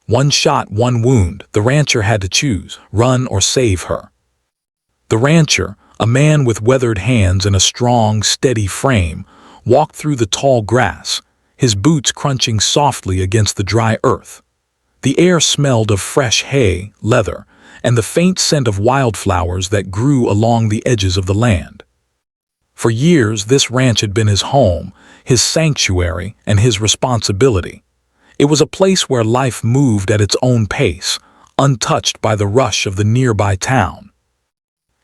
One shot, one wound. The rancher had to choose, run or save her. The rancher, a man with weathered hands and a strong, steady frame, walked through the tall grass, his boots crunching softly against the dry earth. The air smelled of fresh hay, leather, and the faint scent of wildflowers that grew along the edges of the land. For years, this ranch had been his home, his sanctuary, and his responsibility. It was a place where life moved at its own pace, untouched by the rush of the nearby town.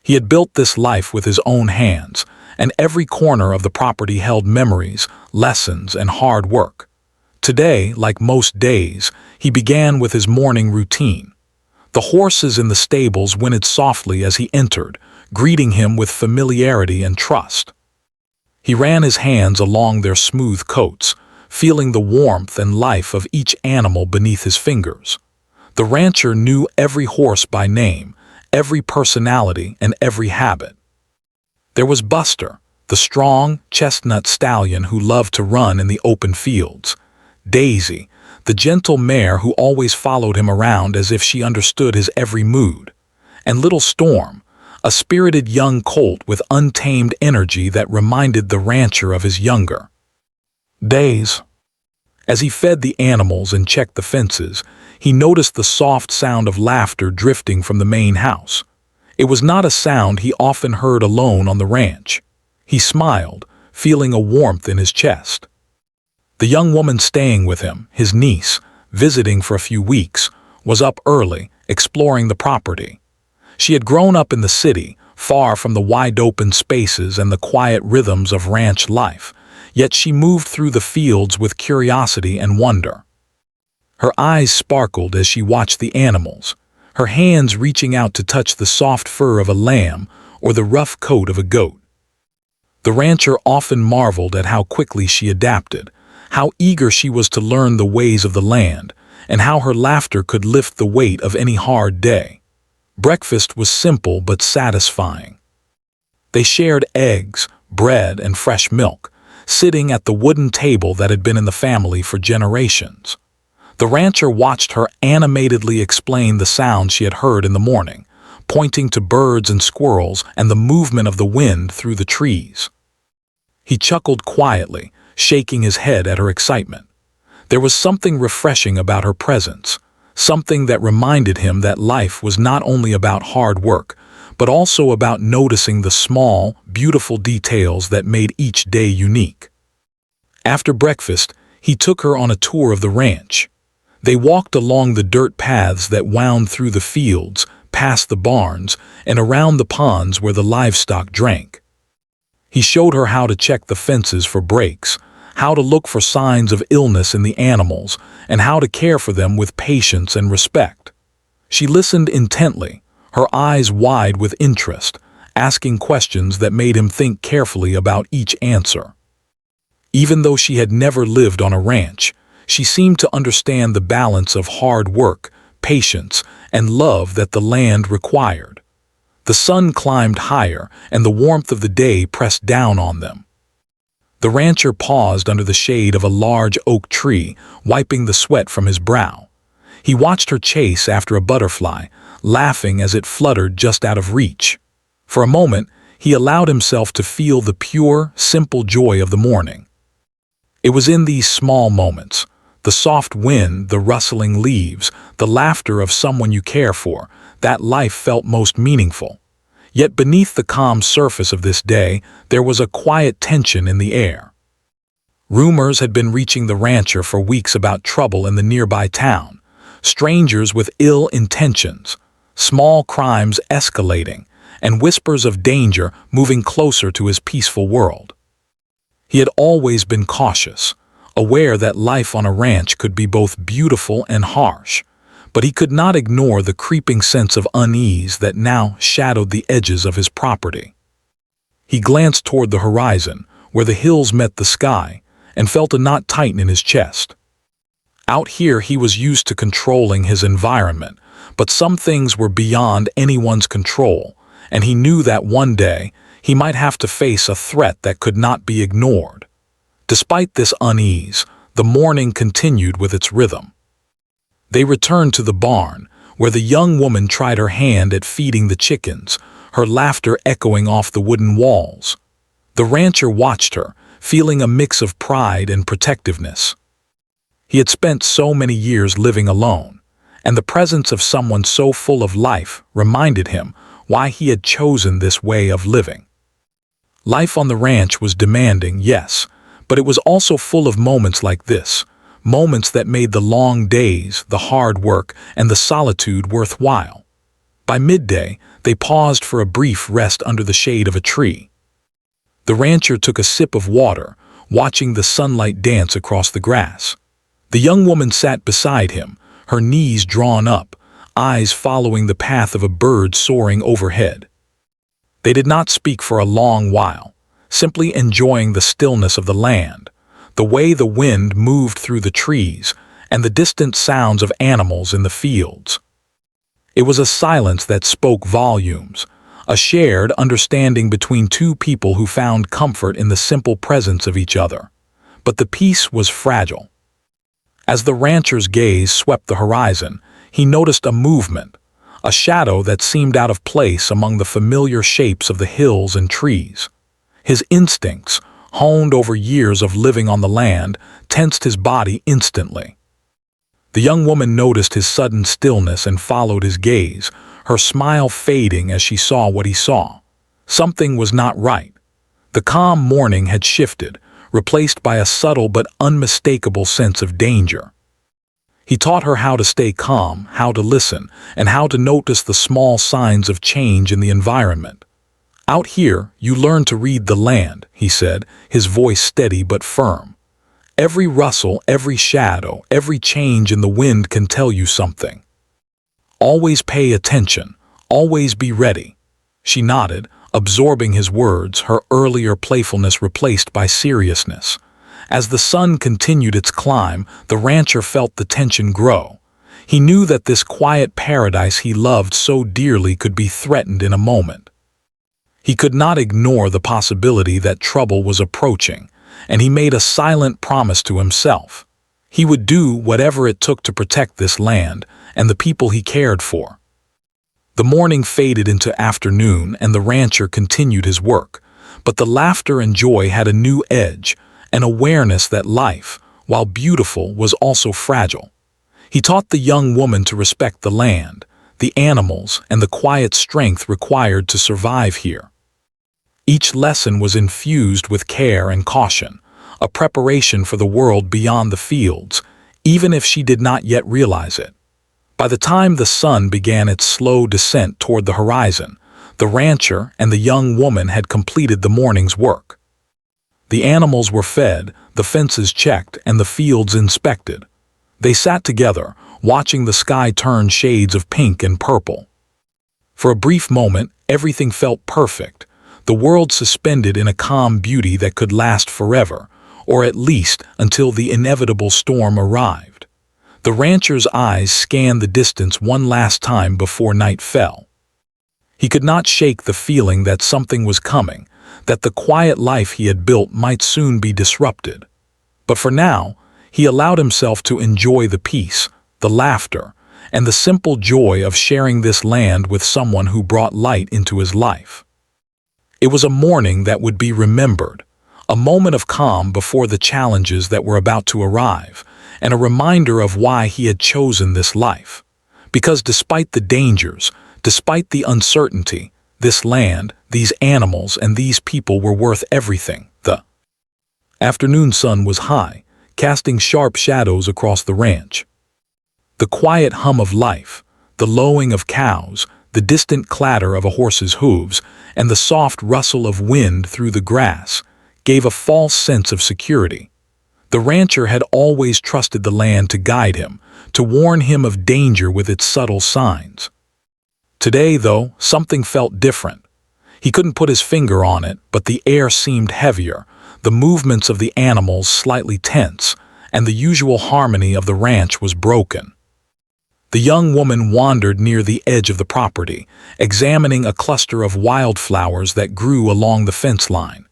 He had built this life with his own hands, and every corner of the property held memories, lessons, and hard work. Today, like most days, he began with his morning routine. The horses in the stables whinnied softly as he entered, greeting him with familiarity and trust. He ran his hands along their smooth coats, feeling the warmth and life of each animal beneath his fingers. The rancher knew every horse by name, every personality, and every habit. There was Buster, the strong, chestnut stallion who loved to run in the open fields. Daisy, the gentle mare who always followed him around as if she understood his every mood. And little Storm, a spirited young colt with untamed energy that reminded the rancher of his younger days. As he fed the animals and checked the fences, he noticed the soft sound of laughter drifting from the main house. It was not a sound he often heard alone on the ranch. He smiled, feeling a warmth in his chest. The young woman staying with him, his niece, visiting for a few weeks, was up early, exploring the property. She had grown up in the city, far from the wide-open spaces and the quiet rhythms of ranch life, yet she moved through the fields with curiosity and wonder. Her eyes sparkled as she watched the animals, her hands reaching out to touch the soft fur of a lamb or the rough coat of a goat. The rancher often marveled at how quickly she adapted, how eager she was to learn the ways of the land, and how her laughter could lift the weight of any hard day. Breakfast was simple but satisfying. They shared eggs, bread, and fresh milk, sitting at the wooden table that had been in the family for generations. The rancher watched her animatedly explain the sounds she had heard in the morning, pointing to birds and squirrels and the movement of the wind through the trees. He chuckled quietly, shaking his head at her excitement. There was something refreshing about her presence, something that reminded him that life was not only about hard work, but also about noticing the small, beautiful details that made each day unique. After breakfast, he took her on a tour of the ranch. They walked along the dirt paths that wound through the fields, past the barns, and around the ponds where the livestock drank. He showed her how to check the fences for breaks, how to look for signs of illness in the animals, and how to care for them with patience and respect. She listened intently, her eyes wide with interest, asking questions that made him think carefully about each answer. Even though she had never lived on a ranch, she seemed to understand the balance of hard work, patience, and love that the land required. The sun climbed higher, and the warmth of the day pressed down on them. The rancher paused under the shade of a large oak tree, wiping the sweat from his brow. He watched her chase after a butterfly, laughing as it fluttered just out of reach. For a moment, he allowed himself to feel the pure, simple joy of the morning. It was in these small moments, the soft wind, the rustling leaves, the laughter of someone you care for, that life felt most meaningful. Yet beneath the calm surface of this day, there was a quiet tension in the air. Rumors had been reaching the rancher for weeks about trouble in the nearby town, strangers with ill intentions, small crimes escalating, and whispers of danger moving closer to his peaceful world. He had always been cautious, aware that life on a ranch could be both beautiful and harsh, but he could not ignore the creeping sense of unease that now shadowed the edges of his property. He glanced toward the horizon, where the hills met the sky, and felt a knot tighten in his chest. Out here he was used to controlling his environment, but some things were beyond anyone's control, and he knew that one day he might have to face a threat that could not be ignored. Despite this unease, the morning continued with its rhythm. They returned to the barn, where the young woman tried her hand at feeding the chickens, her laughter echoing off the wooden walls. The rancher watched her, feeling a mix of pride and protectiveness. He had spent so many years living alone, and the presence of someone so full of life reminded him why he had chosen this way of living. Life on the ranch was demanding, yes, but it was also full of moments like this, moments that made the long days, the hard work, and the solitude worthwhile. By midday, they paused for a brief rest under the shade of a tree. The rancher took a sip of water, watching the sunlight dance across the grass. The young woman sat beside him, her knees drawn up, eyes following the path of a bird soaring overhead. They did not speak for a long while, simply enjoying the stillness of the land, the way the wind moved through the trees, and the distant sounds of animals in the fields. It was a silence that spoke volumes, a shared understanding between two people who found comfort in the simple presence of each other. But the peace was fragile. As the rancher's gaze swept the horizon, he noticed a movement, a shadow that seemed out of place among the familiar shapes of the hills and trees. His instincts, honed over years of living on the land, tensed his body instantly. The young woman noticed his sudden stillness and followed his gaze, her smile fading as she saw what he saw. Something was not right. The calm morning had shifted, replaced by a subtle but unmistakable sense of danger. He taught her how to stay calm, how to listen, and how to notice the small signs of change in the environment. "Out here, you learn to read the land," he said, his voice steady but firm. "Every rustle, every shadow, every change in the wind can tell you something. Always pay attention, always be ready." She nodded, absorbing his words, her earlier playfulness replaced by seriousness. As the sun continued its climb, the rancher felt the tension grow. He knew that this quiet paradise he loved so dearly could be threatened in a moment. He could not ignore the possibility that trouble was approaching, and he made a silent promise to himself. He would do whatever it took to protect this land and the people he cared for. The morning faded into afternoon and the rancher continued his work, but the laughter and joy had a new edge, an awareness that life, while beautiful, was also fragile. He taught the young woman to respect the land, the animals, and the quiet strength required to survive here. Each lesson was infused with care and caution, a preparation for the world beyond the fields, even if she did not yet realize it. By the time the sun began its slow descent toward the horizon, the rancher and the young woman had completed the morning's work. The animals were fed, the fences checked, and the fields inspected. They sat together, watching the sky turn shades of pink and purple. For a brief moment, everything felt perfect, the world suspended in a calm beauty that could last forever, or at least until the inevitable storm arrived. The rancher's eyes scanned the distance one last time before night fell. He could not shake the feeling that something was coming, that the quiet life he had built might soon be disrupted. But for now, he allowed himself to enjoy the peace, the laughter, and the simple joy of sharing this land with someone who brought light into his life. It was a morning that would be remembered, a moment of calm before the challenges that were about to arrive, and a reminder of why he had chosen this life. Because despite the dangers, despite the uncertainty, this land, these animals, and these people were worth everything. The afternoon sun was high, casting sharp shadows across the ranch. The quiet hum of life, the lowing of cows, the distant clatter of a horse's hooves, and the soft rustle of wind through the grass gave a false sense of security. The rancher had always trusted the land to guide him, to warn him of danger with its subtle signs. Today, though, something felt different. He couldn't put his finger on it, but the air seemed heavier, the movements of the animals slightly tense, and the usual harmony of the ranch was broken. The young woman wandered near the edge of the property, examining a cluster of wildflowers that grew along the fence line.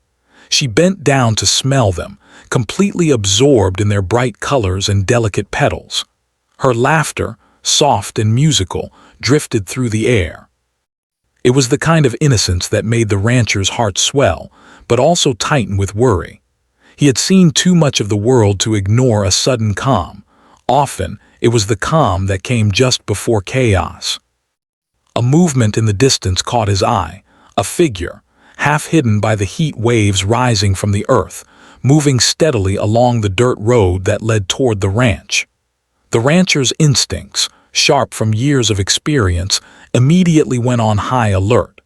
She bent down to smell them, completely absorbed in their bright colors and delicate petals. Her laughter, soft and musical, drifted through the air. It was the kind of innocence that made the rancher's heart swell, but also tighten with worry. He had seen too much of the world to ignore a sudden calm. Often, it was the calm that came just before chaos. A movement in the distance caught his eye, a figure, half hidden by the heat waves rising from the earth, moving steadily along the dirt road that led toward the ranch. The rancher's instincts, sharp from years of experience, immediately went on high alert.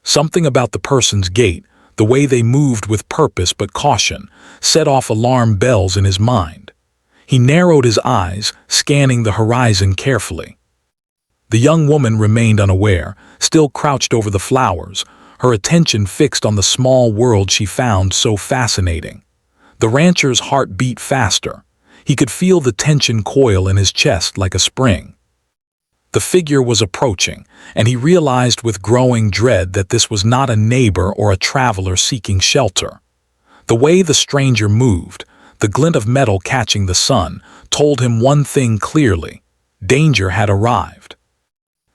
Something about the person's gait, the way they moved with purpose but caution, set off alarm bells in his mind. He narrowed his eyes, scanning the horizon carefully. The young woman remained unaware, still crouched over the flowers, her attention fixed on the small world she found so fascinating. The rancher's heart beat faster. He could feel the tension coil in his chest like a spring. The figure was approaching, and he realized with growing dread that this was not a neighbor or a traveler seeking shelter. The way the stranger moved, the glint of metal catching the sun, told him one thing clearly: danger had arrived.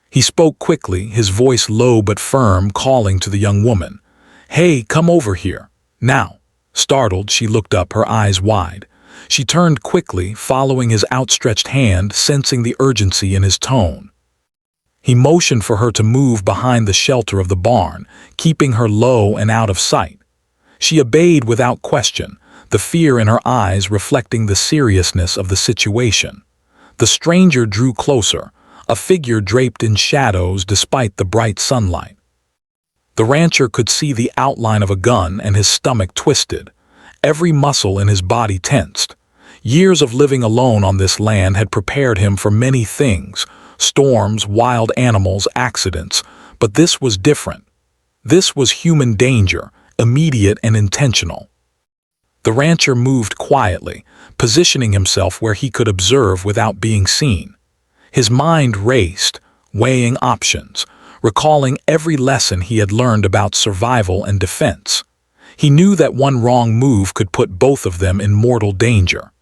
He spoke quickly, his voice low but firm, calling to the young woman. "Hey, come over here. Now." Startled, she looked up, her eyes wide. She turned quickly, following his outstretched hand, sensing the urgency in his tone. He motioned for her to move behind the shelter of the barn, keeping her low and out of sight. She obeyed without question, the fear in her eyes reflecting the seriousness of the situation. The stranger drew closer, a figure draped in shadows despite the bright sunlight. The rancher could see the outline of a gun, and his stomach twisted. Every muscle in his body tensed. Years of living alone on this land had prepared him for many things: storms, wild animals, accidents. But this was different. This was human danger, immediate and intentional. The rancher moved quietly, positioning himself where he could observe without being seen. His mind raced, weighing options, recalling every lesson he had learned about survival and defense. He knew that one wrong move could put both of them in mortal danger.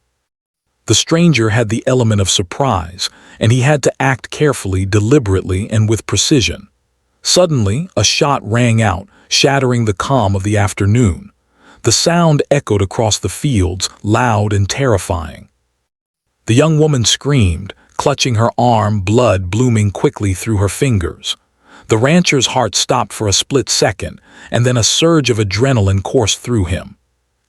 The stranger had the element of surprise, and he had to act carefully, deliberately, and with precision. Suddenly, a shot rang out, shattering the calm of the afternoon. The sound echoed across the fields, loud and terrifying. The young woman screamed, clutching her arm, blood blooming quickly through her fingers. The rancher's heart stopped for a split second, and then a surge of adrenaline coursed through him.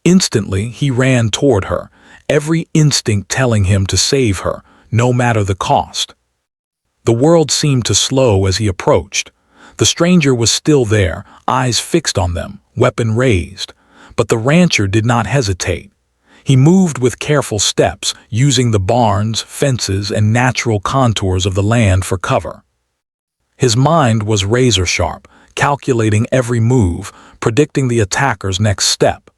Instantly, he ran toward her, every instinct telling him to save her, no matter the cost. The world seemed to slow as he approached. The stranger was still there, eyes fixed on them, weapon raised. But the rancher did not hesitate. He moved with careful steps, using the barns, fences, and natural contours of the land for cover. His mind was razor-sharp, calculating every move, predicting the attacker's next step.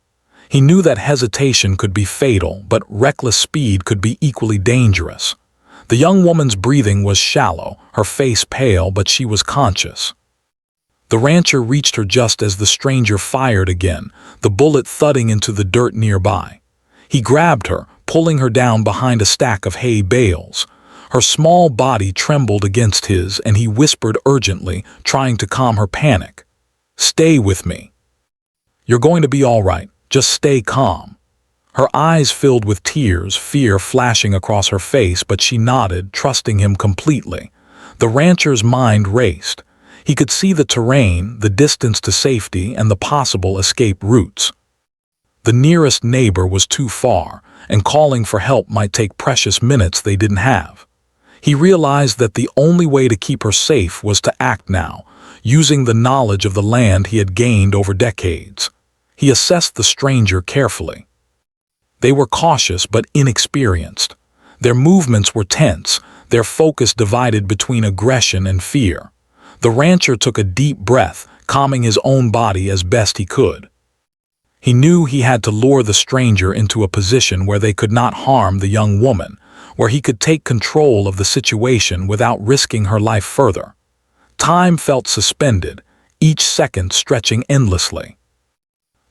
He knew that hesitation could be fatal, but reckless speed could be equally dangerous. The young woman's breathing was shallow, her face pale, but she was conscious. The rancher reached her just as the stranger fired again, the bullet thudding into the dirt nearby. He grabbed her, pulling her down behind a stack of hay bales. Her small body trembled against his, and he whispered urgently, trying to calm her panic. "Stay with me. You're going to be all right. Just stay calm." Her eyes filled with tears, fear flashing across her face, but she nodded, trusting him completely. The rancher's mind raced. He could see the terrain, the distance to safety, and the possible escape routes. The nearest neighbor was too far, and calling for help might take precious minutes they didn't have. He realized that the only way to keep her safe was to act now, using the knowledge of the land he had gained over decades. He assessed the stranger carefully. They were cautious but inexperienced. Their movements were tense, their focus divided between aggression and fear. The rancher took a deep breath, calming his own body as best he could. He knew he had to lure the stranger into a position where they could not harm the young woman, where he could take control of the situation without risking her life further. Time felt suspended, each second stretching endlessly.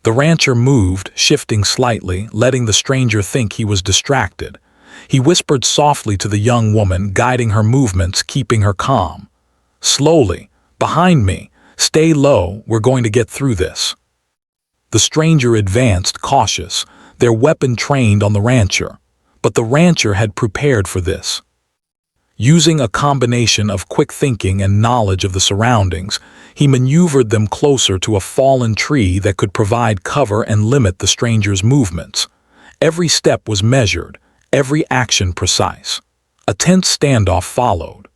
The rancher moved, shifting slightly, letting the stranger think he was distracted. He whispered softly to the young woman, guiding her movements, keeping her calm. "Slowly, behind me. Stay low, we're going to get through this." The stranger advanced, cautious, their weapon trained on the rancher. But the rancher had prepared for this. Using a combination of quick thinking and knowledge of the surroundings, he maneuvered them closer to a fallen tree that could provide cover and limit the stranger's movements. Every step was measured, every action precise. A tense standoff followed.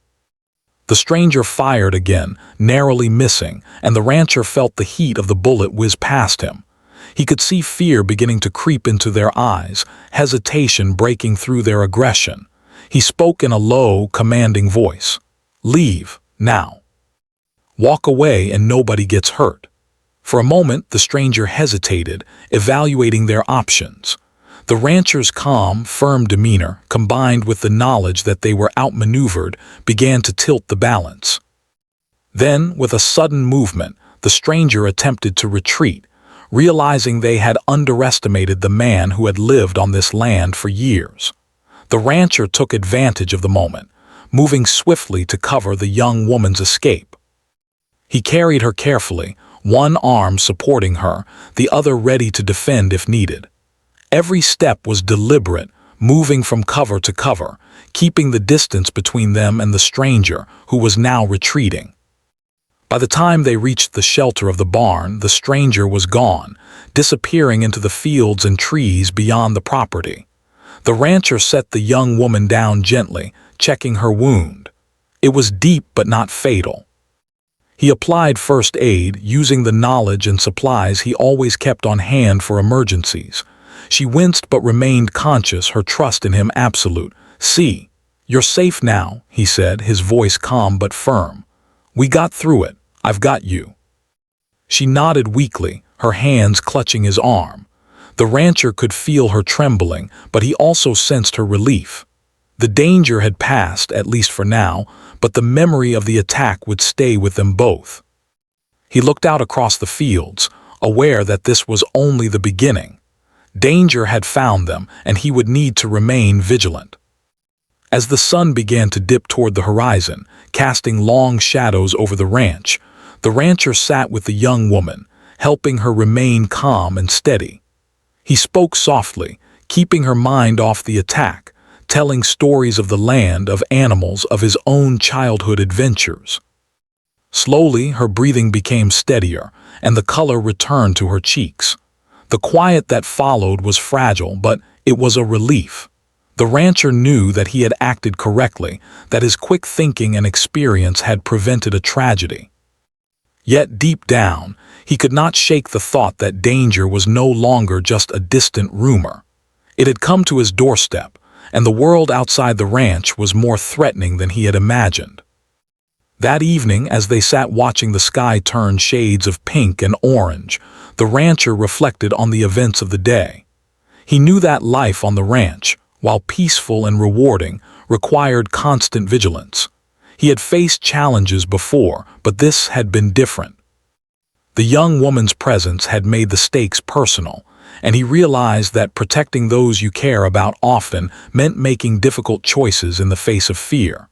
The stranger fired again, narrowly missing, and the rancher felt the heat of the bullet whiz past him. He could see fear beginning to creep into their eyes, hesitation breaking through their aggression. He spoke in a low, commanding voice. "Leave, now. Walk away and nobody gets hurt." For a moment, the stranger hesitated, evaluating their options. The rancher's calm, firm demeanor, combined with the knowledge that they were outmaneuvered, began to tilt the balance. Then, with a sudden movement, the stranger attempted to retreat, realizing they had underestimated the man who had lived on this land for years. The rancher took advantage of the moment, moving swiftly to cover the young woman's escape. He carried her carefully, one arm supporting her, the other ready to defend if needed. Every step was deliberate, moving from cover to cover, keeping the distance between them and the stranger, who was now retreating. By the time they reached the shelter of the barn, the stranger was gone, disappearing into the fields and trees beyond the property. The rancher set the young woman down gently, checking her wound. It was deep but not fatal. He applied first aid, using the knowledge and supplies he always kept on hand for emergencies. She winced but remained conscious, her trust in him absolute. "See, you're safe now," he said, his voice calm but firm. "We got through it. I've got you." She nodded weakly, her hands clutching his arm. The rancher could feel her trembling, but he also sensed her relief. The danger had passed, at least for now, but the memory of the attack would stay with them both. He looked out across the fields, aware that this was only the beginning. Danger had found them, and he would need to remain vigilant. As the sun began to dip toward the horizon, casting long shadows over the ranch, the rancher sat with the young woman, helping her remain calm and steady. He spoke softly, keeping her mind off the attack, telling stories of the land, of animals, of his own childhood adventures. Slowly, her breathing became steadier, and the color returned to her cheeks. The quiet that followed was fragile, but it was a relief. The rancher knew that he had acted correctly, that his quick thinking and experience had prevented a tragedy. Yet deep down, he could not shake the thought that danger was no longer just a distant rumor. It had come to his doorstep, and the world outside the ranch was more threatening than he had imagined. That evening, as they sat watching the sky turn shades of pink and orange, the rancher reflected on the events of the day. He knew that life on the ranch, while peaceful and rewarding, required constant vigilance. He had faced challenges before, but this had been different. The young woman's presence had made the stakes personal, and he realized that protecting those you care about often meant making difficult choices in the face of fear.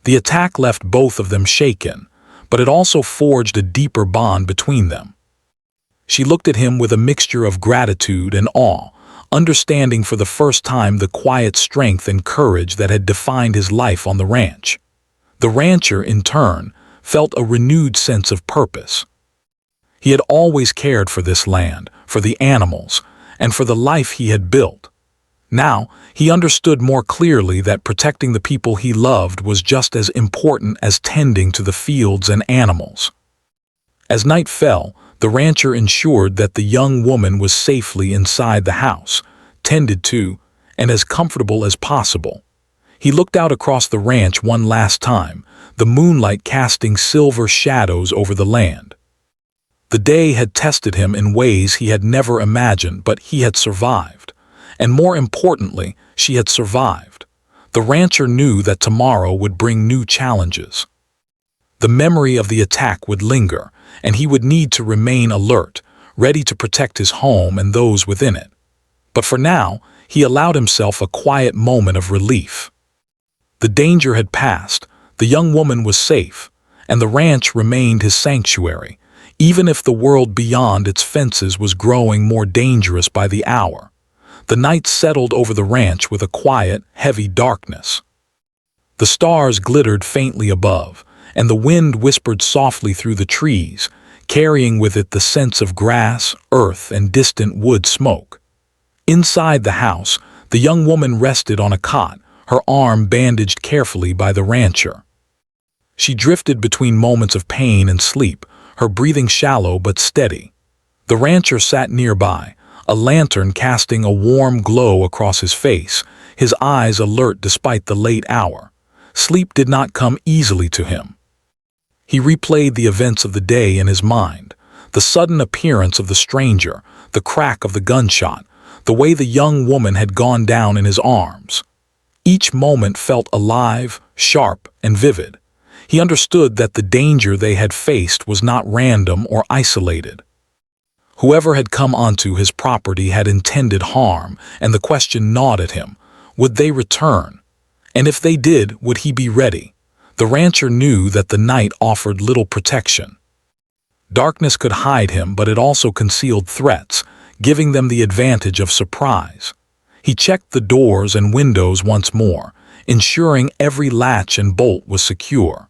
The attack left both of them shaken, but it also forged a deeper bond between them. She looked at him with a mixture of gratitude and awe, understanding for the first time the quiet strength and courage that had defined his life on the ranch. The rancher, in turn, felt a renewed sense of purpose. He had always cared for this land, for the animals, and for the life he had built. Now, he understood more clearly that protecting the people he loved was just as important as tending to the fields and animals. As night fell, the rancher ensured that the young woman was safely inside the house, tended to, and as comfortable as possible. He looked out across the ranch one last time, the moonlight casting silver shadows over the land. The day had tested him in ways he had never imagined, but he had survived. And more importantly, she had survived. The rancher knew that tomorrow would bring new challenges. The memory of the attack would linger, and he would need to remain alert, ready to protect his home and those within it. But for now, he allowed himself a quiet moment of relief. The danger had passed, the young woman was safe, and the ranch remained his sanctuary, even if the world beyond its fences was growing more dangerous by the hour. The night settled over the ranch with a quiet, heavy darkness. The stars glittered faintly above, and the wind whispered softly through the trees, carrying with it the scents of grass, earth, and distant wood smoke. Inside the house, the young woman rested on a cot, her arm bandaged carefully by the rancher. She drifted between moments of pain and sleep, her breathing shallow but steady. The rancher sat nearby, a lantern casting a warm glow across his face, his eyes alert despite the late hour. Sleep did not come easily to him. He replayed the events of the day in his mind, the sudden appearance of the stranger, the crack of the gunshot, the way the young woman had gone down in his arms. Each moment felt alive, sharp, and vivid. He understood that the danger they had faced was not random or isolated. Whoever had come onto his property had intended harm, and the question gnawed at him. Would they return? And if they did, would he be ready? The rancher knew that the night offered little protection. Darkness could hide him, but it also concealed threats, giving them the advantage of surprise. He checked the doors and windows once more, ensuring every latch and bolt was secure.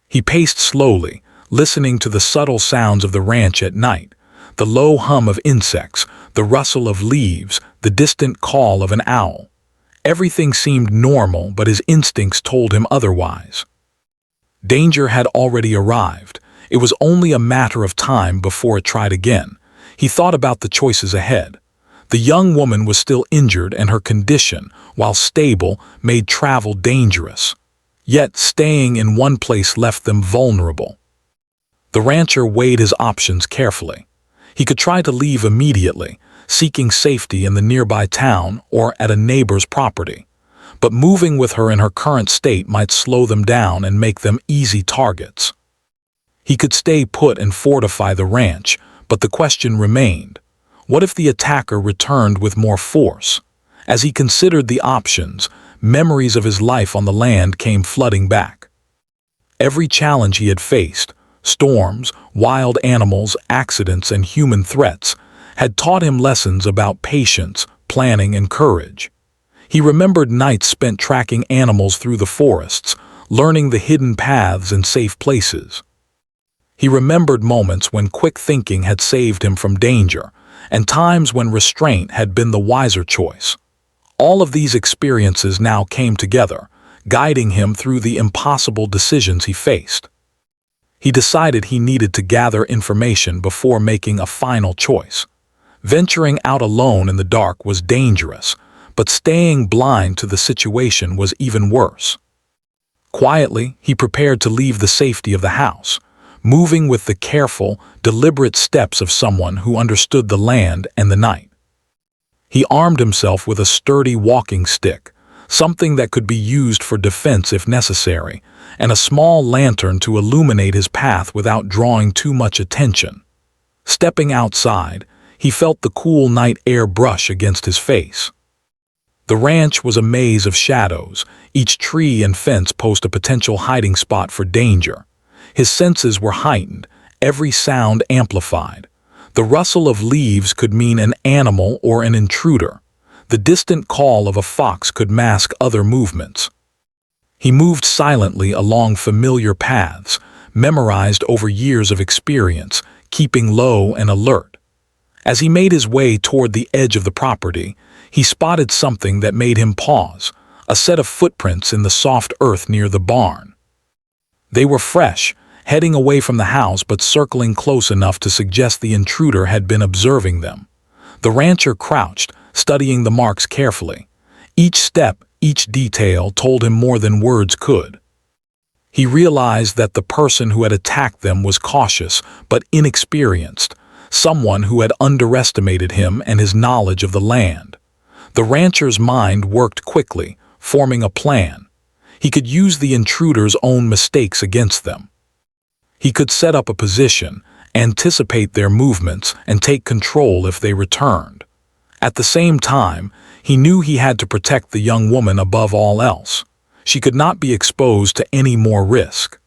He paced slowly, listening to the subtle sounds of the ranch at night, the low hum of insects, the rustle of leaves, the distant call of an owl. Everything seemed normal, but his instincts told him otherwise. Danger had already arrived. It was only a matter of time before it tried again. He thought about the choices ahead. The young woman was still injured, and her condition, while stable, made travel dangerous. Yet staying in one place left them vulnerable. The rancher weighed his options carefully. He could try to leave immediately, seeking safety in the nearby town or at a neighbor's property. But moving with her in her current state might slow them down and make them easy targets. He could stay put and fortify the ranch, but the question remained. What if the attacker returned with more force? As he considered the options, memories of his life on the land came flooding back. Every challenge he had faced, storms, wild animals, accidents, and human threats, had taught him lessons about patience, planning, and courage. He remembered nights spent tracking animals through the forests, learning the hidden paths and safe places. He remembered moments when quick thinking had saved him from danger, and times when restraint had been the wiser choice. All of these experiences now came together, guiding him through the impossible decisions he faced. He decided he needed to gather information before making a final choice. Venturing out alone in the dark was dangerous, but staying blind to the situation was even worse. Quietly, he prepared to leave the safety of the house, moving with the careful, deliberate steps of someone who understood the land and the night. He armed himself with a sturdy walking stick, something that could be used for defense if necessary, and a small lantern to illuminate his path without drawing too much attention. Stepping outside, he felt the cool night air brush against his face. The ranch was a maze of shadows, each tree and fence posed a potential hiding spot for danger. His senses were heightened, every sound amplified. The rustle of leaves could mean an animal or an intruder. The distant call of a fox could mask other movements. He moved silently along familiar paths, memorized over years of experience, keeping low and alert. As he made his way toward the edge of the property, he spotted something that made him pause, a set of footprints in the soft earth near the barn. They were fresh, heading away from the house but circling close enough to suggest the intruder had been observing them. The rancher crouched, studying the marks carefully. Each step, each detail told him more than words could. He realized that the person who had attacked them was cautious but inexperienced, someone who had underestimated him and his knowledge of the land. The rancher's mind worked quickly, forming a plan. He could use the intruder's own mistakes against them. He could set up a position, anticipate their movements, and take control if they returned. At the same time, He knew he had to protect the young woman above all else. She could not be exposed to any more risk.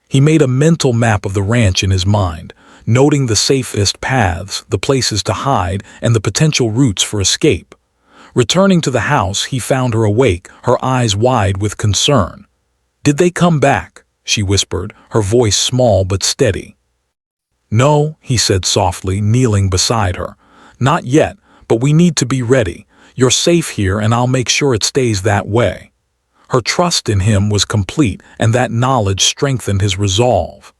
He made a mental map of the ranch in his mind, noting the safest paths, the places to hide, and the potential routes for escape. Returning to the house, he found her awake, her eyes wide with concern. "Did they come back?" she whispered, her voice small but steady. "No," he said softly, kneeling beside her. "Not yet, but we need to be ready. You're safe here, and I'll make sure it stays that way." Her trust in him was complete, and that knowledge strengthened his resolve.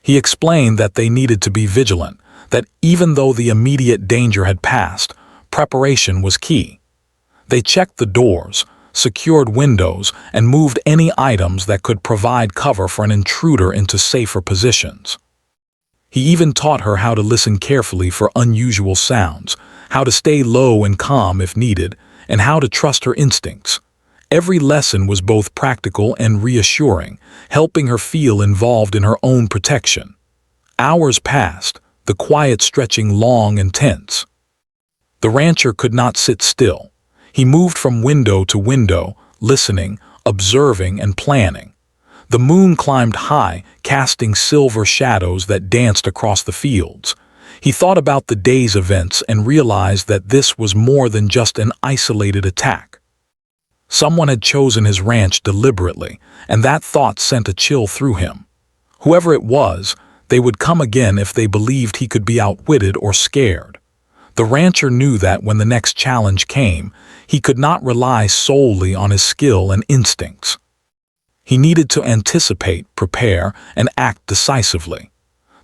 He explained that they needed to be vigilant, that even though the immediate danger had passed, preparation was key. They checked the doors, secured windows, and moved any items that could provide cover for an intruder into safer positions. He even taught her how to listen carefully for unusual sounds, how to stay low and calm if needed, and how to trust her instincts. Every lesson was both practical and reassuring, helping her feel involved in her own protection. Hours passed, the quiet stretching long and tense. The rancher could not sit still. He moved from window to window, listening, observing, and planning. The moon climbed high, casting silver shadows that danced across the fields. He thought about the day's events and realized that this was more than just an isolated attack. Someone had chosen his ranch deliberately, and that thought sent a chill through him. Whoever it was, they would come again if they believed he could be outwitted or scared. The rancher knew that when the next challenge came, he could not rely solely on his skill and instincts. He needed to anticipate, prepare, and act decisively.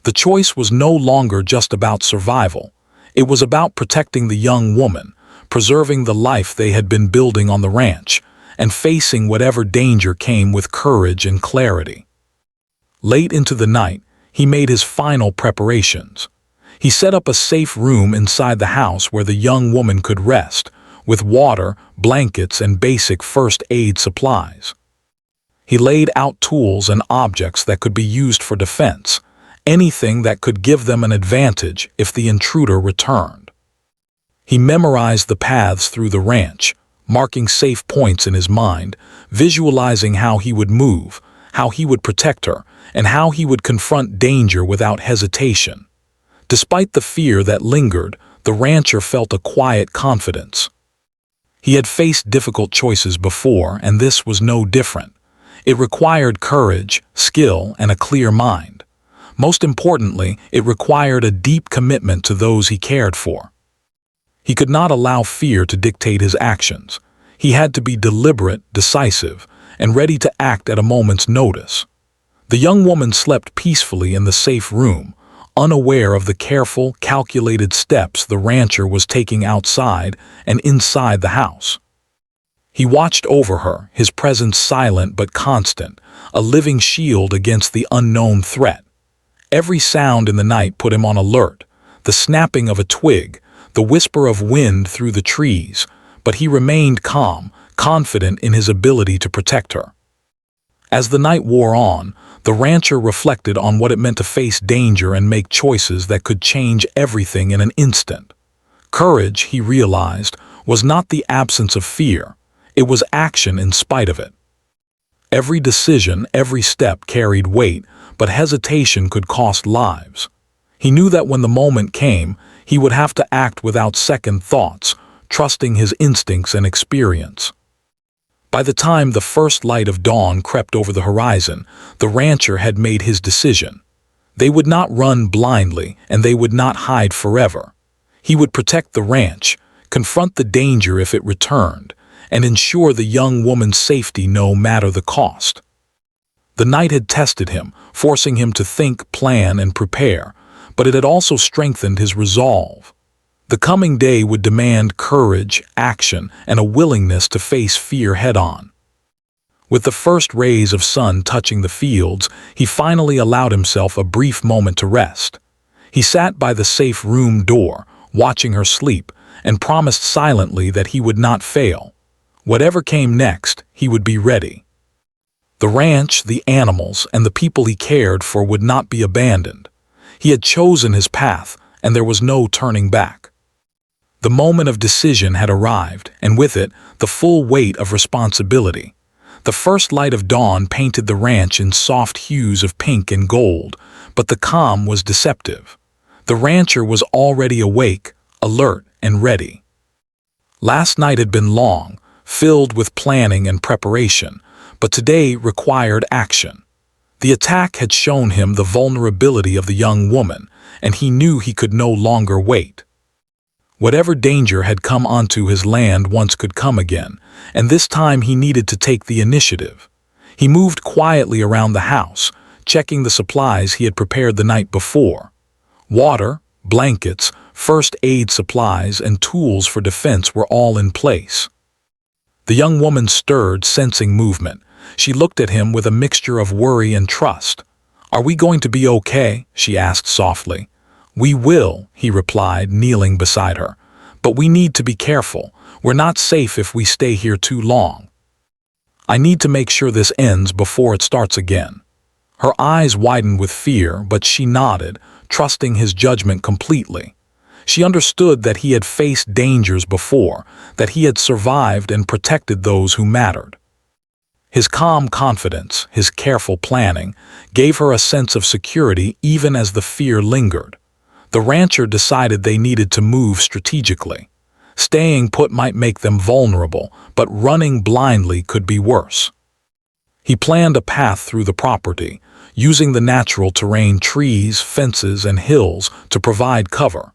The choice was no longer just about survival. It was about protecting the young woman, preserving the life they had been building on the ranch, and facing whatever danger came with courage and clarity. Late into the night, he made his final preparations. He set up a safe room inside the house where the young woman could rest, with water, blankets, and basic first aid supplies. He laid out tools and objects that could be used for defense, anything that could give them an advantage if the intruder returned. He memorized the paths through the ranch, marking safe points in his mind, visualizing how he would move, how he would protect her, and how he would confront danger without hesitation. Despite the fear that lingered, the rancher felt a quiet confidence. He had faced difficult choices before, and this was no different. It required courage, skill, and a clear mind. Most importantly, it required a deep commitment to those he cared for. He could not allow fear to dictate his actions. He had to be deliberate, decisive, and ready to act at a moment's notice. The young woman slept peacefully in the safe room, unaware of the careful, calculated steps the rancher was taking outside and inside the house. He watched over her, his presence silent but constant, a living shield against the unknown threat. Every sound in the night put him on alert, the snapping of a twig, the whisper of wind through the trees, but he remained calm, confident in his ability to protect her. As the night wore on, the rancher reflected on what it meant to face danger and make choices that could change everything in an instant. Courage, he realized, was not the absence of fear. It was action in spite of it. Every decision, every step carried weight, but hesitation could cost lives. He knew that when the moment came, he would have to act without second thoughts, trusting his instincts and experience. By the time the first light of dawn crept over the horizon, the rancher had made his decision. They would not run blindly, and they would not hide forever. He would protect the ranch, confront the danger if it returned, and ensure the young woman's safety no matter the cost. The night had tested him, forcing him to think, plan, and prepare, but it had also strengthened his resolve. The coming day would demand courage, action, and a willingness to face fear head-on. With the first rays of sun touching the fields, he finally allowed himself a brief moment to rest. He sat by the safe room door, watching her sleep, and promised silently that he would not fail. Whatever came next, he would be ready. The ranch, the animals, and the people he cared for would not be abandoned. He had chosen his path, and there was no turning back. The moment of decision had arrived, and with it, the full weight of responsibility. The first light of dawn painted the ranch in soft hues of pink and gold, but the calm was deceptive. The rancher was already awake, alert, and ready. Last night had been long, filled with planning and preparation, but today required action. The attack had shown him the vulnerability of the young woman, and he knew he could no longer wait. Whatever danger had come onto his land once could come again, and this time he needed to take the initiative. He moved quietly around the house, checking the supplies he had prepared the night before. Water, blankets, first aid supplies, and tools for defense were all in place. The young woman stirred, sensing movement. She looked at him with a mixture of worry and trust. "Are we going to be okay?" she asked softly. "We will," he replied, kneeling beside her. "But we need to be careful. We're not safe if we stay here too long. I need to make sure this ends before it starts again." Her eyes widened with fear, but she nodded, trusting his judgment completely. She understood that he had faced dangers before, that he had survived and protected those who mattered. His calm confidence, his careful planning, gave her a sense of security even as the fear lingered. The rancher decided they needed to move strategically. Staying put might make them vulnerable, but running blindly could be worse. He planned a path through the property, using the natural terrain, trees, fences, and hills to provide cover.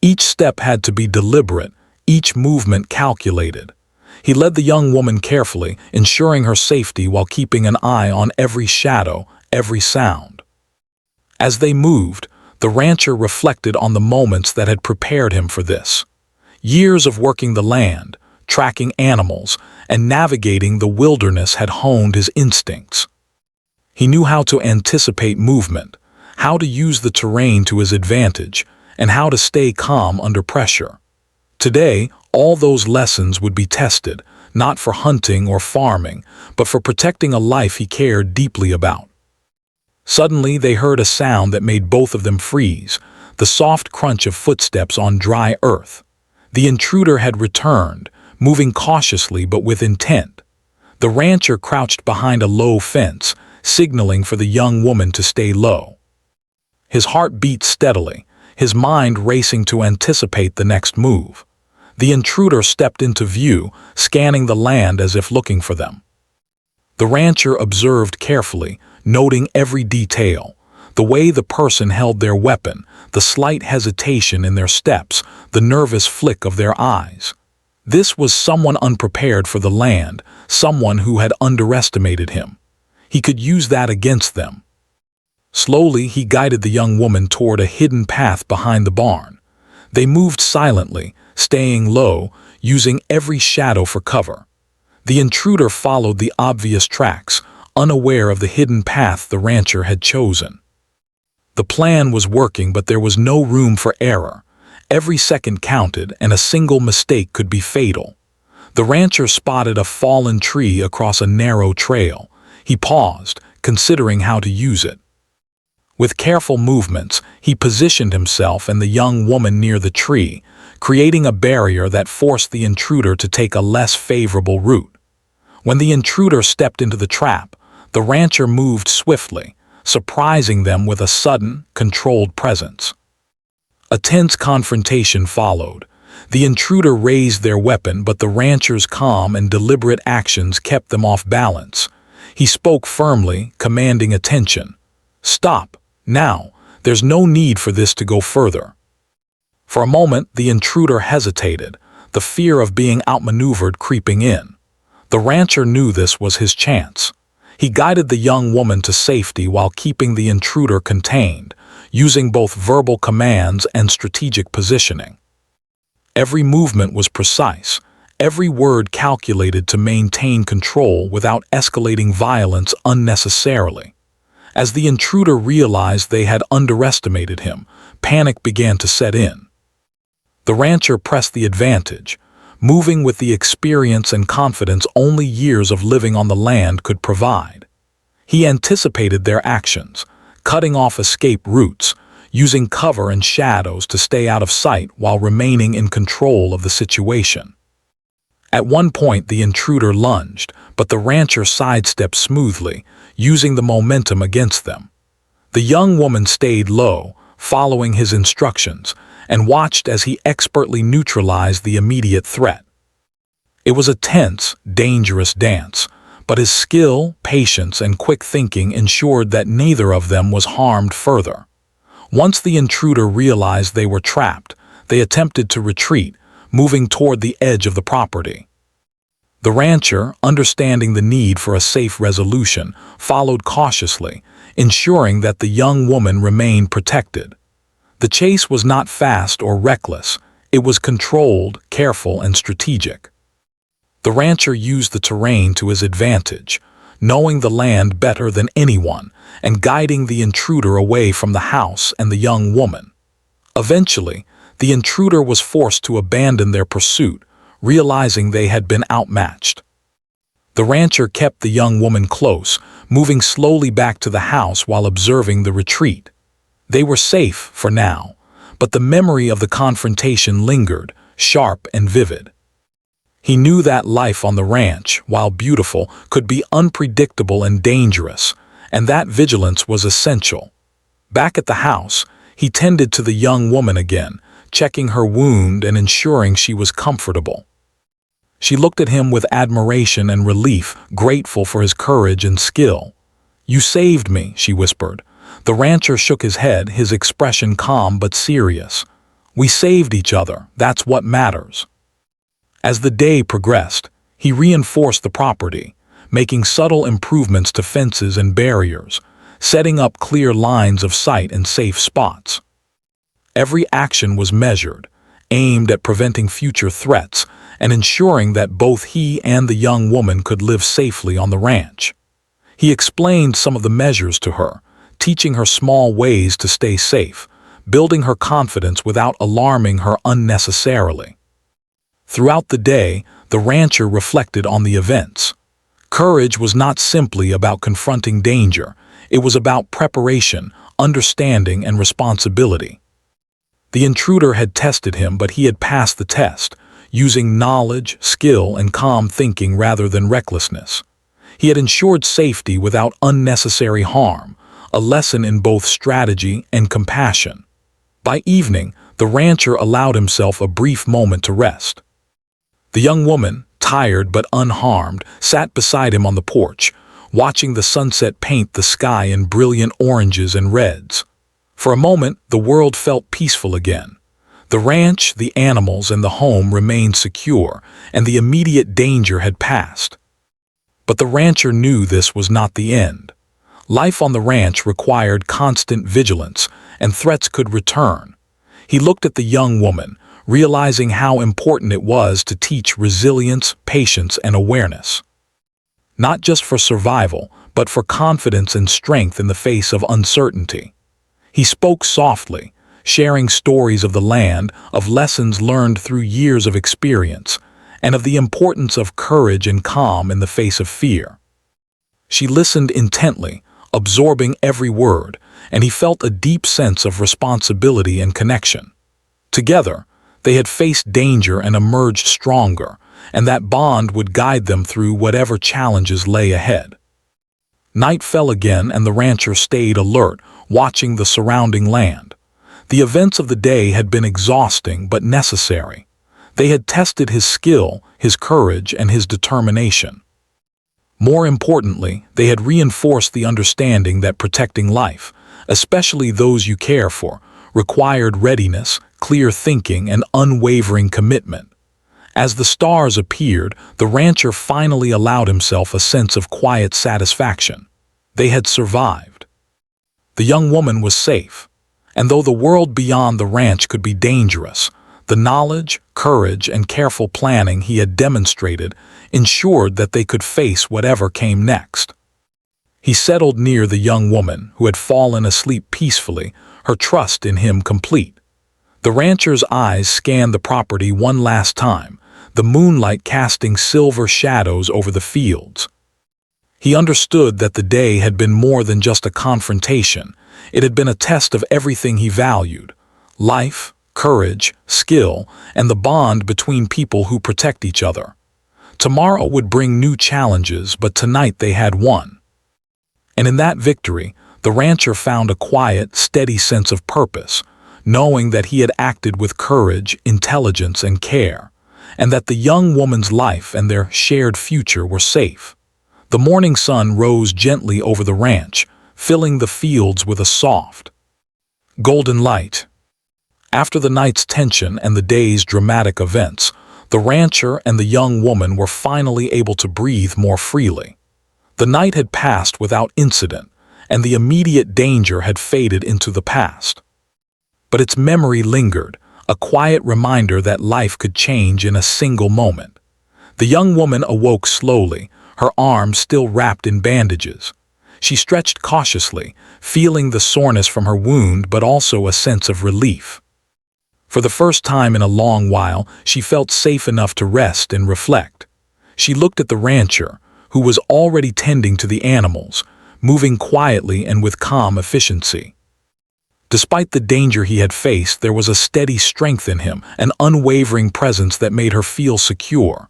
Each step had to be deliberate, each movement calculated. He led the young woman carefully, ensuring her safety while keeping an eye on every shadow, every sound. As they moved, the rancher reflected on the moments that had prepared him for this. Years of working the land, tracking animals, and navigating the wilderness had honed his instincts. He knew how to anticipate movement, how to use the terrain to his advantage, and how to stay calm under pressure. Today, all those lessons would be tested, not for hunting or farming, but for protecting a life he cared deeply about. Suddenly, they heard a sound that made both of them freeze, the soft crunch of footsteps on dry earth. The intruder had returned, moving cautiously but with intent. The rancher crouched behind a low fence, signaling for the young woman to stay low. His heart beat steadily, his mind racing to anticipate the next move. The intruder stepped into view, scanning the land as if looking for them. The rancher observed carefully, noting every detail, the way the person held their weapon, the slight hesitation in their steps, the nervous flick of their eyes. This was someone unprepared for the land, someone who had underestimated him. He could use that against them. Slowly, he guided the young woman toward a hidden path behind the barn. They moved silently, staying low, using every shadow for cover. The intruder followed the obvious tracks, unaware of the hidden path the rancher had chosen. The plan was working, but there was no room for error. Every second counted, and a single mistake could be fatal. The rancher spotted a fallen tree across a narrow trail. He paused, considering how to use it. With careful movements, he positioned himself and the young woman near the tree, creating a barrier that forced the intruder to take a less favorable route. When the intruder stepped into the trap, the rancher moved swiftly, surprising them with a sudden, controlled presence. A tense confrontation followed. The intruder raised their weapon, but the rancher's calm and deliberate actions kept them off balance. He spoke firmly, commanding attention. "Stop, now. There's no need for this to go further." For a moment, the intruder hesitated, the fear of being outmaneuvered creeping in. The rancher knew this was his chance. He guided the young woman to safety while keeping the intruder contained, using both verbal commands and strategic positioning. Every movement was precise, every word calculated to maintain control without escalating violence unnecessarily. As the intruder realized they had underestimated him, panic began to set in. The rancher pressed the advantage, moving with the experience and confidence only years of living on the land could provide. He anticipated their actions, cutting off escape routes, using cover and shadows to stay out of sight while remaining in control of the situation. At one point, the intruder lunged, but the rancher sidestepped smoothly, using the momentum against them. The young woman stayed low, following his instructions, and watched as he expertly neutralized the immediate threat. It was a tense, dangerous dance, but his skill, patience, and quick thinking ensured that neither of them was harmed further. Once the intruder realized they were trapped, they attempted to retreat, moving toward the edge of the property. The rancher, understanding the need for a safe resolution, followed cautiously, ensuring that the young woman remained protected. The chase was not fast or reckless. It was controlled, careful, and strategic. The rancher used the terrain to his advantage, knowing the land better than anyone and guiding the intruder away from the house and the young woman. Eventually, the intruder was forced to abandon their pursuit, realizing they had been outmatched. The rancher kept the young woman close, moving slowly back to the house while observing the retreat. They were safe for now, but the memory of the confrontation lingered, sharp and vivid. He knew that life on the ranch, while beautiful, could be unpredictable and dangerous, and that vigilance was essential. Back at the house, he tended to the young woman again, checking her wound and ensuring she was comfortable. She looked at him with admiration and relief, grateful for his courage and skill. "You saved me," she whispered. The rancher shook his head, his expression calm but serious. "We saved each other, that's what matters." As the day progressed, he reinforced the property, making subtle improvements to fences and barriers, setting up clear lines of sight and safe spots. Every action was measured, aimed at preventing future threats and ensuring that both he and the young woman could live safely on the ranch. He explained some of the measures to her, teaching her small ways to stay safe, building her confidence without alarming her unnecessarily. Throughout the day, the rancher reflected on the events. Courage was not simply about confronting danger, it was about preparation, understanding, and responsibility. The intruder had tested him, but he had passed the test, using knowledge, skill, and calm thinking rather than recklessness. He had ensured safety without unnecessary harm, a lesson in both strategy and compassion. By evening, the rancher allowed himself a brief moment to rest. The young woman, tired but unharmed, sat beside him on the porch, watching the sunset paint the sky in brilliant oranges and reds. For a moment, the world felt peaceful again. The ranch, the animals, and the home remained secure, and the immediate danger had passed. But the rancher knew this was not the end. Life on the ranch required constant vigilance, and threats could return. He looked at the young woman, realizing how important it was to teach resilience, patience, and awareness. Not just for survival, but for confidence and strength in the face of uncertainty. He spoke softly, sharing stories of the land, of lessons learned through years of experience, and of the importance of courage and calm in the face of fear. She listened intently, absorbing every word, and he felt a deep sense of responsibility and connection. Together, they had faced danger and emerged stronger, and that bond would guide them through whatever challenges lay ahead. Night fell again, and the rancher stayed alert, watching the surrounding land. The events of the day had been exhausting but necessary. They had tested his skill, his courage, and his determination. More importantly, they had reinforced the understanding that protecting life, especially those you care for, required readiness, clear thinking, and unwavering commitment. As the stars appeared, the rancher finally allowed himself a sense of quiet satisfaction. They had survived. The young woman was safe, and though the world beyond the ranch could be dangerous, the knowledge, courage, and careful planning he had demonstrated ensured that they could face whatever came next. He settled near the young woman, who had fallen asleep peacefully, her trust in him complete. The rancher's eyes scanned the property one last time, the moonlight casting silver shadows over the fields. He understood that the day had been more than just a confrontation. It had been a test of everything he valued: life, courage, skill, and the bond between people who protect each other. Tomorrow would bring new challenges, but tonight they had won. And in that victory, the rancher found a quiet, steady sense of purpose, knowing that he had acted with courage, intelligence, and care, and that the young woman's life and their shared future were safe. The morning sun rose gently over the ranch, filling the fields with a soft, golden light. After the night's tension and the day's dramatic events, the rancher and the young woman were finally able to breathe more freely. The night had passed without incident, and the immediate danger had faded into the past. But its memory lingered, a quiet reminder that life could change in a single moment. The young woman awoke slowly, her arms still wrapped in bandages. She stretched cautiously, feeling the soreness from her wound but also a sense of relief. For the first time in a long while, she felt safe enough to rest and reflect. She looked at the rancher, who was already tending to the animals, moving quietly and with calm efficiency. Despite the danger he had faced, there was a steady strength in him, an unwavering presence that made her feel secure.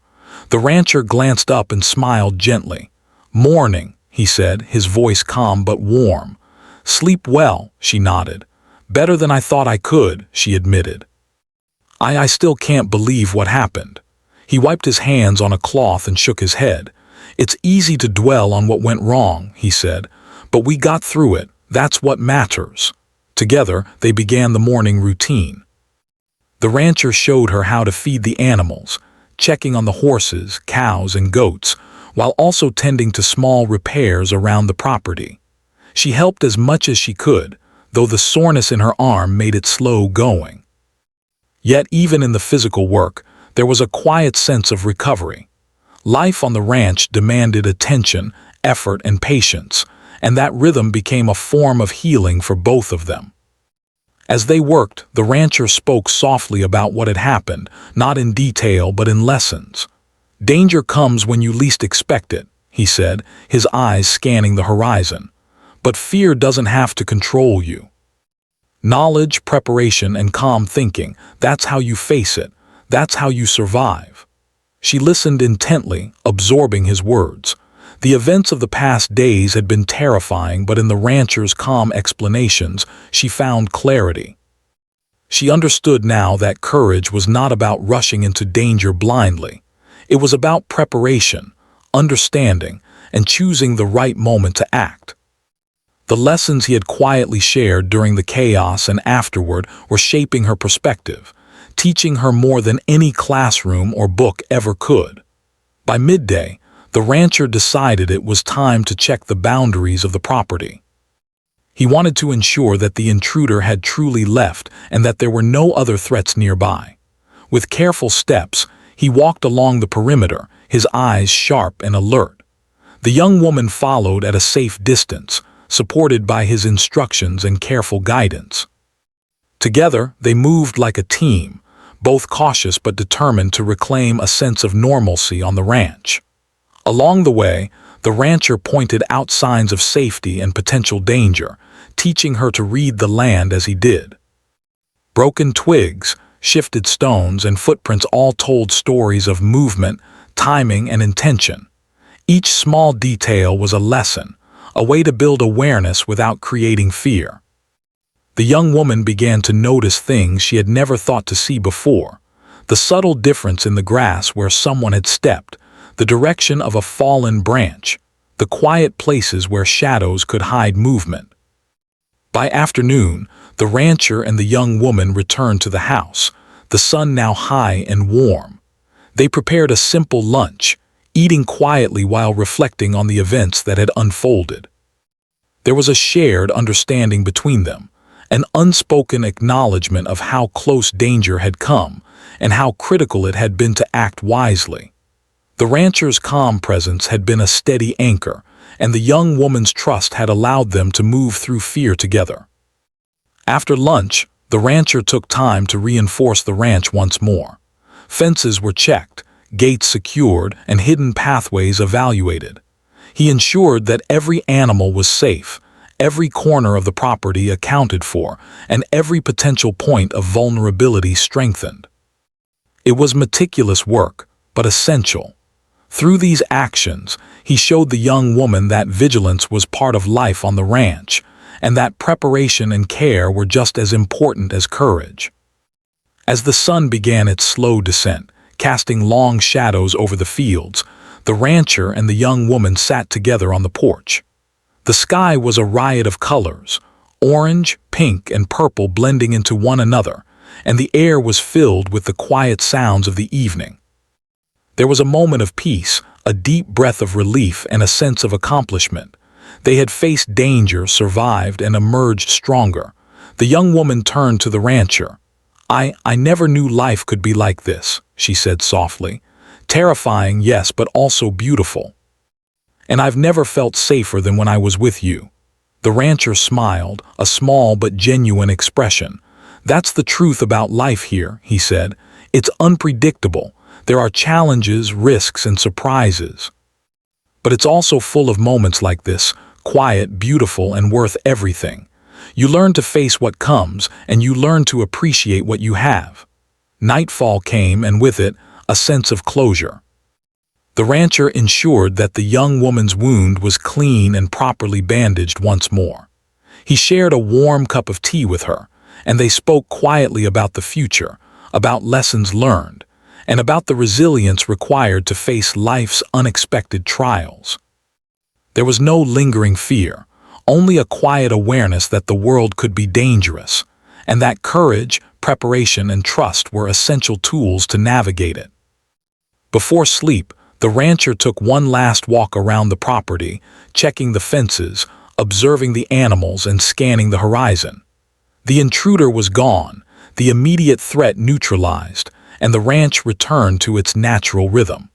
The rancher glanced up and smiled gently. "Morning," he said, his voice calm but warm. "Sleep well," she nodded. "Better than I thought I could," she admitted. I still can't believe what happened." He wiped his hands on a cloth and shook his head. "It's easy to dwell on what went wrong," he said, "but we got through it. That's what matters." Together, they began the morning routine. The rancher showed her how to feed the animals, checking on the horses, cows, and goats, while also tending to small repairs around the property. She helped as much as she could, though the soreness in her arm made it slow going. Yet even in the physical work, there was a quiet sense of recovery. Life on the ranch demanded attention, effort, and patience, and that rhythm became a form of healing for both of them. As they worked, the rancher spoke softly about what had happened, not in detail but in lessons. "Danger comes when you least expect it," he said, his eyes scanning the horizon. "But fear doesn't have to control you. Knowledge, preparation, and calm thinking, that's how you face it. That's how you survive." She listened intently, absorbing his words. The events of the past days had been terrifying, but in the rancher's calm explanations, she found clarity. She understood now that courage was not about rushing into danger blindly. It was about preparation, understanding, and choosing the right moment to act. The lessons he had quietly shared during the chaos and afterward were shaping her perspective, teaching her more than any classroom or book ever could. By midday, the rancher decided it was time to check the boundaries of the property. He wanted to ensure that the intruder had truly left and that there were no other threats nearby. With careful steps, he walked along the perimeter, his eyes sharp and alert. The young woman followed at a safe distance, supported by his instructions and careful guidance. Together, they moved like a team, both cautious but determined to reclaim a sense of normalcy on the ranch. Along the way, the rancher pointed out signs of safety and potential danger, teaching her to read the land as he did. Broken twigs, shifted stones, and footprints all told stories of movement, timing, and intention. Each small detail was a lesson, a way to build awareness without creating fear. The young woman began to notice things she had never thought to see before: the subtle difference in the grass where someone had stepped, the direction of a fallen branch, the quiet places where shadows could hide movement. By afternoon, the rancher and the young woman returned to the house, the sun now high and warm. They prepared a simple lunch, eating quietly while reflecting on the events that had unfolded. There was a shared understanding between them, an unspoken acknowledgement of how close danger had come and how critical it had been to act wisely. The rancher's calm presence had been a steady anchor, and the young woman's trust had allowed them to move through fear together. After lunch, the rancher took time to reinforce the ranch once more. Fences were checked, gates secured, and hidden pathways evaluated. He ensured that every animal was safe, every corner of the property accounted for, and every potential point of vulnerability strengthened. It was meticulous work, but essential. Through these actions, he showed the young woman that vigilance was part of life on the ranch, and that preparation and care were just as important as courage. As the sun began its slow descent, casting long shadows over the fields, the rancher and the young woman sat together on the porch. The sky was a riot of colors, orange, pink, and purple blending into one another, and the air was filled with the quiet sounds of the evening. There was a moment of peace, a deep breath of relief, and a sense of accomplishment. They had faced danger, survived, and emerged stronger. The young woman turned to the rancher. I never knew life could be like this," she said softly. "Terrifying, yes, but also beautiful. And I've never felt safer than when I was with you." The rancher smiled, a small but genuine expression. "That's the truth about life here," he said. "It's unpredictable. There are challenges, risks, and surprises. But it's also full of moments like this, quiet, beautiful, and worth everything. You learn to face what comes, and you learn to appreciate what you have." Nightfall came, and with it, a sense of closure. The rancher ensured that the young woman's wound was clean and properly bandaged once more. He shared a warm cup of tea with her, and they spoke quietly about the future, about lessons learned, and about the resilience required to face life's unexpected trials. There was no lingering fear, only a quiet awareness that the world could be dangerous, and that courage, preparation, and trust were essential tools to navigate it. Before sleep, the rancher took one last walk around the property, checking the fences, observing the animals, and scanning the horizon. The intruder was gone, the immediate threat neutralized, and the ranch returned to its natural rhythm.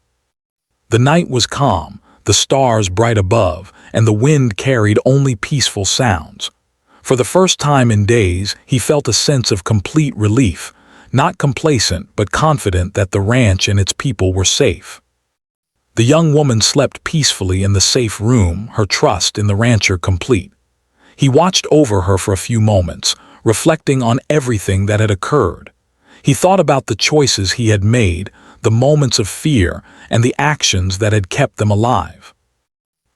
The night was calm, the stars bright above, and the wind carried only peaceful sounds. For the first time in days, he felt a sense of complete relief, not complacent but confident that the ranch and its people were safe. The young woman slept peacefully in the safe room, her trust in the rancher complete. He watched over her for a few moments, reflecting on everything that had occurred. He thought about the choices he had made, the moments of fear, and the actions that had kept them alive.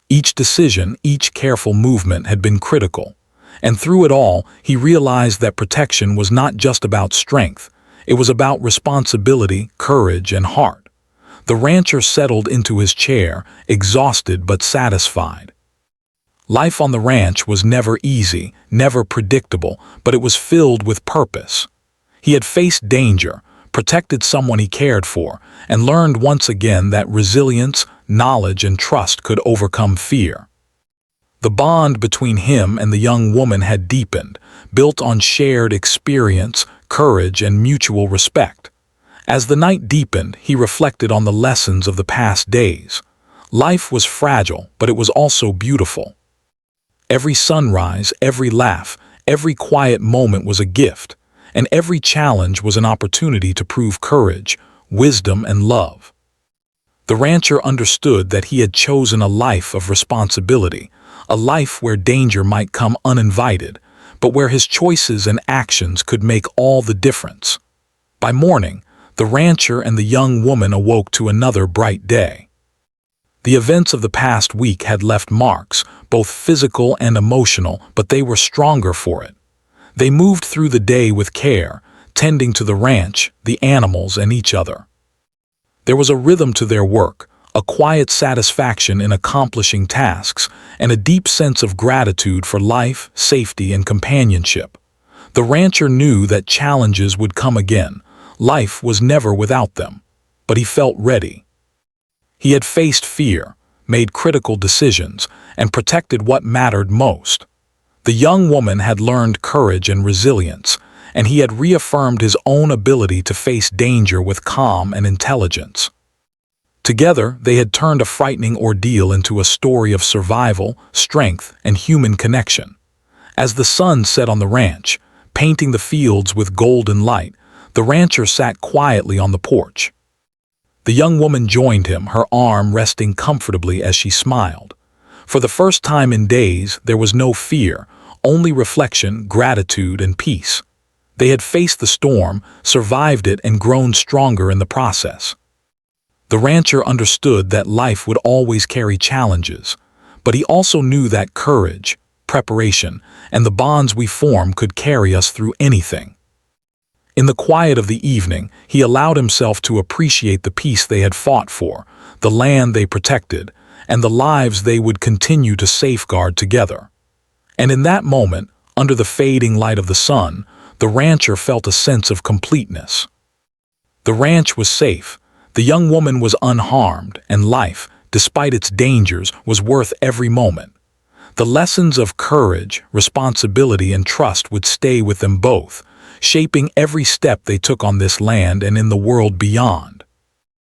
Each decision, each careful movement had been critical, and through it all, he realized that protection was not just about strength, it was about responsibility, courage, and heart. The rancher settled into his chair, exhausted but satisfied. Life on the ranch was never easy, never predictable, but it was filled with purpose. He had faced danger, protected someone he cared for, and learned once again that resilience, knowledge, and trust could overcome fear. The bond between him and the young woman had deepened, built on shared experience, courage, and mutual respect. As the night deepened, he reflected on the lessons of the past days. Life was fragile, but it was also beautiful. Every sunrise, every laugh, every quiet moment was a gift, and every challenge was an opportunity to prove courage, wisdom, and love. The rancher understood that he had chosen a life of responsibility, a life where danger might come uninvited, but where his choices and actions could make all the difference. By morning, the rancher and the young woman awoke to another bright day. The events of the past week had left marks, both physical and emotional, but they were stronger for it. They moved through the day with care, tending to the ranch, the animals, and each other. There was a rhythm to their work, a quiet satisfaction in accomplishing tasks, and a deep sense of gratitude for life, safety, and companionship. The rancher knew that challenges would come again. Life was never without them, but he felt ready. He had faced fear, made critical decisions, and protected what mattered most. The young woman had learned courage and resilience, and he had reaffirmed his own ability to face danger with calm and intelligence. Together, they had turned a frightening ordeal into a story of survival, strength, and human connection. As the sun set on the ranch, painting the fields with golden light, the rancher sat quietly on the porch. The young woman joined him, her arm resting comfortably as she smiled. For the first time in days, there was no fear, only reflection, gratitude, and peace. They had faced the storm, survived it, and grown stronger in the process. The rancher understood that life would always carry challenges, but he also knew that courage, preparation, and the bonds we form could carry us through anything. In the quiet of the evening, he allowed himself to appreciate the peace they had fought for, the land they protected, and the lives they would continue to safeguard together. And in that moment, under the fading light of the sun, the rancher felt a sense of completeness. The ranch was safe, the young woman was unharmed, and life, despite its dangers, was worth every moment. The lessons of courage, responsibility, and trust would stay with them both, shaping every step they took on this land and in the world beyond.